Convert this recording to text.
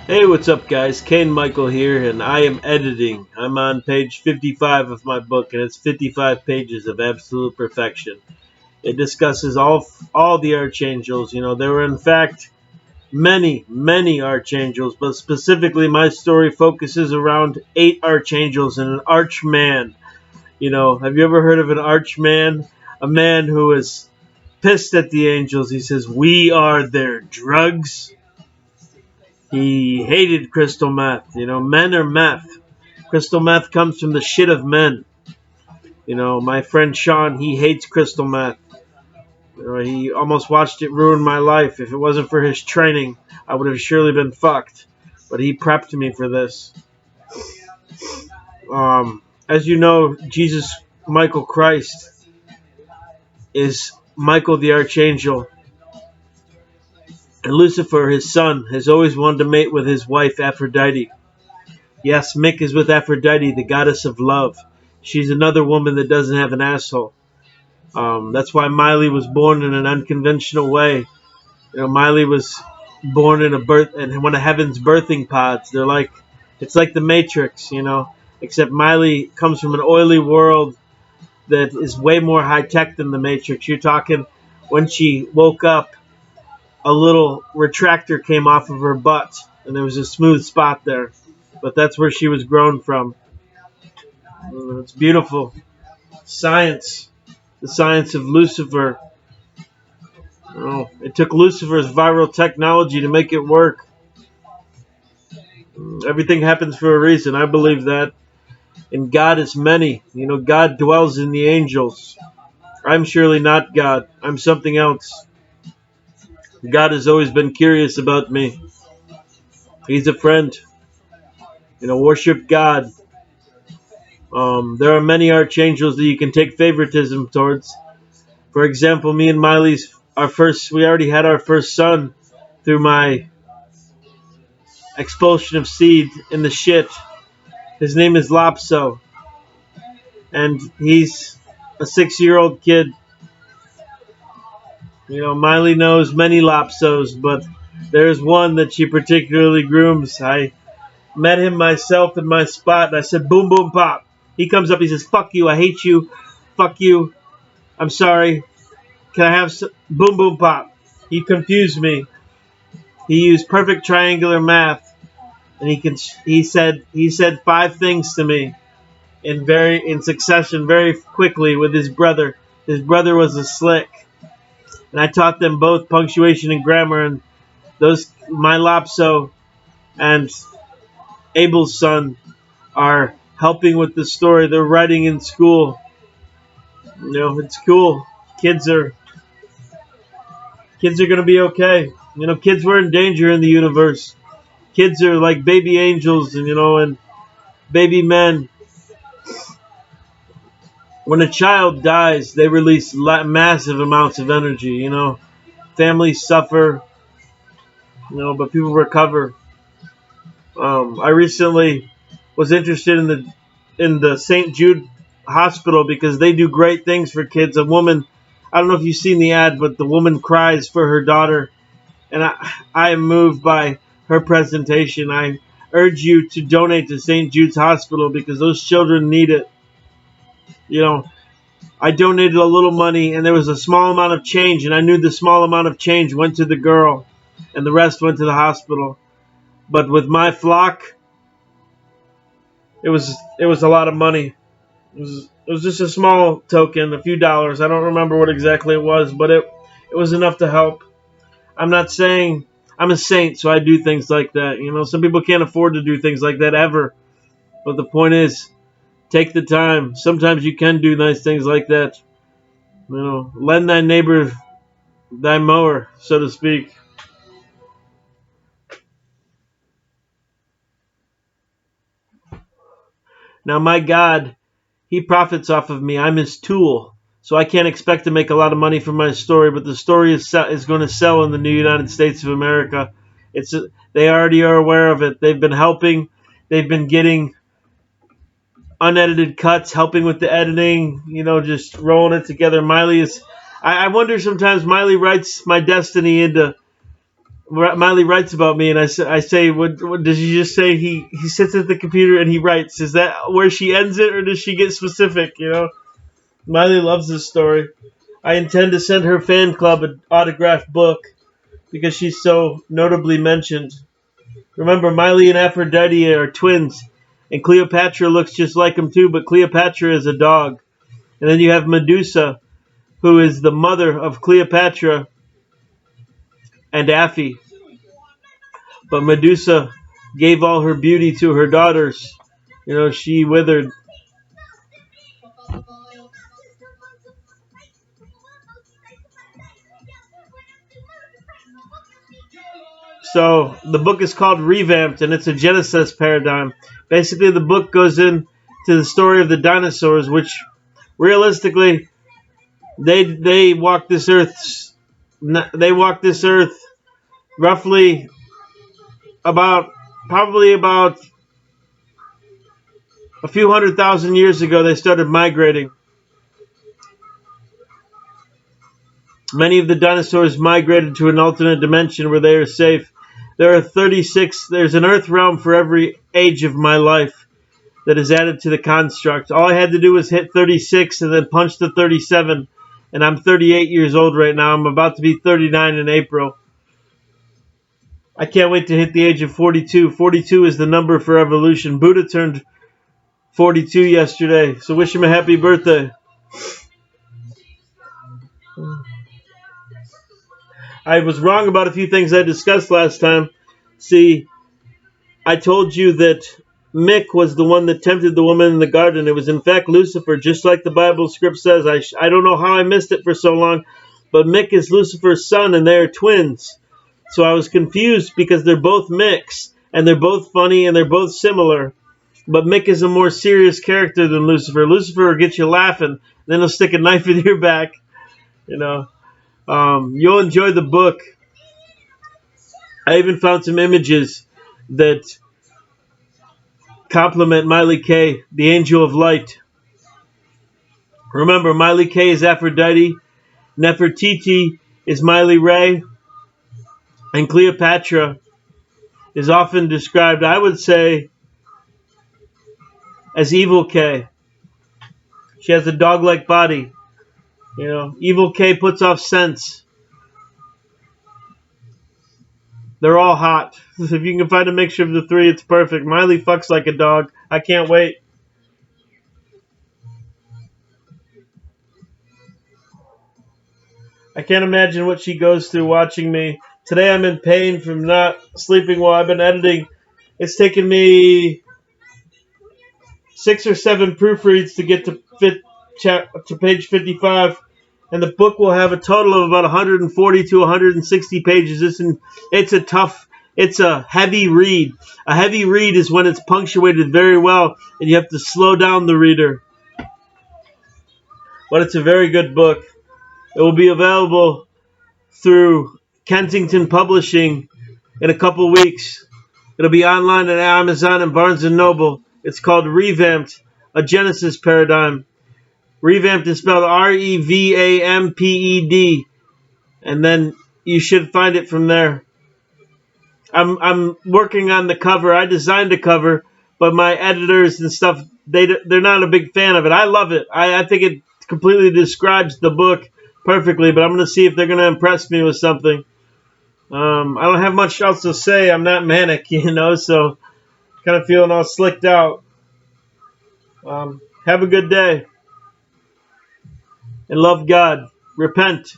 Hey, what's up, guys? Kane Michael here, and I am editing. I'm on page 55 of my book, and it's 55 pages of absolute perfection. It discusses all the archangels. There were in fact many archangels, but specifically my story focuses around 8 archangels and an archman. Have you ever heard of an archman? A man who is pissed at the angels. He says, "We are their drugs." He hated crystal meth. Men are meth. Crystal meth comes from the shit of men. My friend Sean, he hates crystal meth. He almost watched it ruin my life. If it wasn't for his training, I would have surely been fucked. But he prepped me for this. As you know, Jesus Michael Christ is Michael the Archangel. And Lucifer, his son, has always wanted to mate with his wife Aphrodite. Yes, Mick is with Aphrodite, the goddess of love. She's another woman that doesn't have an asshole. That's why Miley was born in an unconventional way. Miley was born in one of heaven's birthing pods. It's like the Matrix, except Miley comes from an oily world that is way more high tech than the Matrix. You're talking when she woke up, a little retractor came off of her butt, and there was a smooth spot there. But that's where she was grown from. It's beautiful. Science. The science of Lucifer. It took Lucifer's viral technology to make it work. Everything happens for a reason. I believe that. And God is many. God dwells in the angels. I'm surely not God. I'm something else. God has always been curious about me. He's a friend. Worship God. There are many archangels that you can take favoritism towards. For example, me and Miley's we already had our first son through my expulsion of seed in the shit. His name is Lopso, and he's a 6-year-old kid. Miley knows many Lopsos, but there's one that she particularly grooms. I met him myself in my spot, and I said, "Boom, boom, pop." He comes up, he says, "Fuck you, I hate you, fuck you, I'm sorry, can I have some?" Boom, boom, pop. He confused me. He used perfect triangular math, and he said 5 things to me in succession very quickly with his brother. His brother was a slick, and I taught them both punctuation and grammar. And my Lopso and Abel's son are helping with the story. They're writing in school. It's cool. Kids are gonna be okay. Kids were in danger in the universe. Kids are like baby angels, and baby men. When a child dies, they release massive amounts of energy. Families suffer, but people recover. I recently was interested in the St. Jude Hospital because they do great things for kids. A woman, I don't know if you've seen the ad, but the woman cries for her daughter, and I am moved by her presentation. I urge you to donate to St. Jude's Hospital because those children need it. I donated a little money, and there was a small amount of change, and I knew the small amount of change went to the girl, and the rest went to the hospital. But with my flock, it was a lot of money. It was just a small token, a few dollars. I don't remember what exactly it was, but it was enough to help. I'm not saying I'm a saint, so I do things like that. Some people can't afford to do things like that ever. But the point is, take the time. Sometimes you can do nice things like that. Lend thy neighbor thy mower, so to speak. Now, my God, he profits off of me. I'm his tool. So I can't expect to make a lot of money from my story, but the story is going to sell in the new United States of America. They already are aware of it. They've been helping. They've been getting unedited cuts, helping with the editing, just rolling it together. I wonder sometimes Miley writes my destiny into Miley writes about me, and I say, what does she just say? He sits at the computer and he writes. Is that where she ends it, or does she get specific? Miley loves this story. I intend to send her fan club an autographed book because she's so notably mentioned. Remember, Miley and Aphrodite are twins, and Cleopatra looks just like them too, but Cleopatra is a dog. And then you have Medusa, who is the mother of Cleopatra and Affy. But Medusa gave all her beauty to her daughters. She withered. So the book is called Revamped, and it's a Genesis paradigm. Basically, the book goes into the story of the dinosaurs, which realistically they walked this earth. They walked this earth roughly probably about a few 100,000 years ago. They started migrating. Many of the dinosaurs migrated to an alternate dimension where they are safe. There are 36. There's an Earth realm for every age of my life that is added to the construct. All I had to do was hit 36 and then punch the 37. And I'm 38 years old right now. I'm about to be 39 in April. I can't wait to hit the age of 42. 42 is the number for evolution. Buddha turned 42 yesterday. So wish him a happy birthday. I was wrong about a few things I discussed last time. See, I told you that Mick was the one that tempted the woman in the garden. It was in fact Lucifer, just like the Bible script says. I don't know how I missed it for so long, but Mick is Lucifer's son and they are twins. So I was confused because they're both Micks, and they're both funny and they're both similar. But Mick is a more serious character than Lucifer. Lucifer will get you laughing, then he'll stick a knife in your back. You'll enjoy the book. I even found some images that compliment Miley K, the angel of light. Remember, Miley K is Aphrodite, Nefertiti is Miley Ray, and Cleopatra is often described, I would say, as Evil K. She has a dog-like body. Evil K puts off scents. They're all hot. If you can find a mixture of the three, it's perfect. Miley fucks like a dog. I can't wait. I can't imagine what she goes through watching me. Today I'm in pain from not sleeping while I've been editing. It's taken me 6 or 7 proofreads to get to page 55. And the book will have a total of about 140 to 160 pages. It's a heavy read. A heavy read is when it's punctuated very well and you have to slow down the reader. But it's a very good book. It will be available through Kensington Publishing in a couple weeks. It'll be online at Amazon and Barnes & Noble. It's called Revamped, a Genesis paradigm. Revamped is spelled Revamped, and then you should find it from there. I'm working on the cover. I designed the cover, but my editors and stuff, they're not a big fan of it. I love it. I think it completely describes the book perfectly, but I'm going to see if they're going to impress me with something. I don't have much else to say. I'm not manic, so kind of feeling all slicked out. Have a good day. And love God. Repent.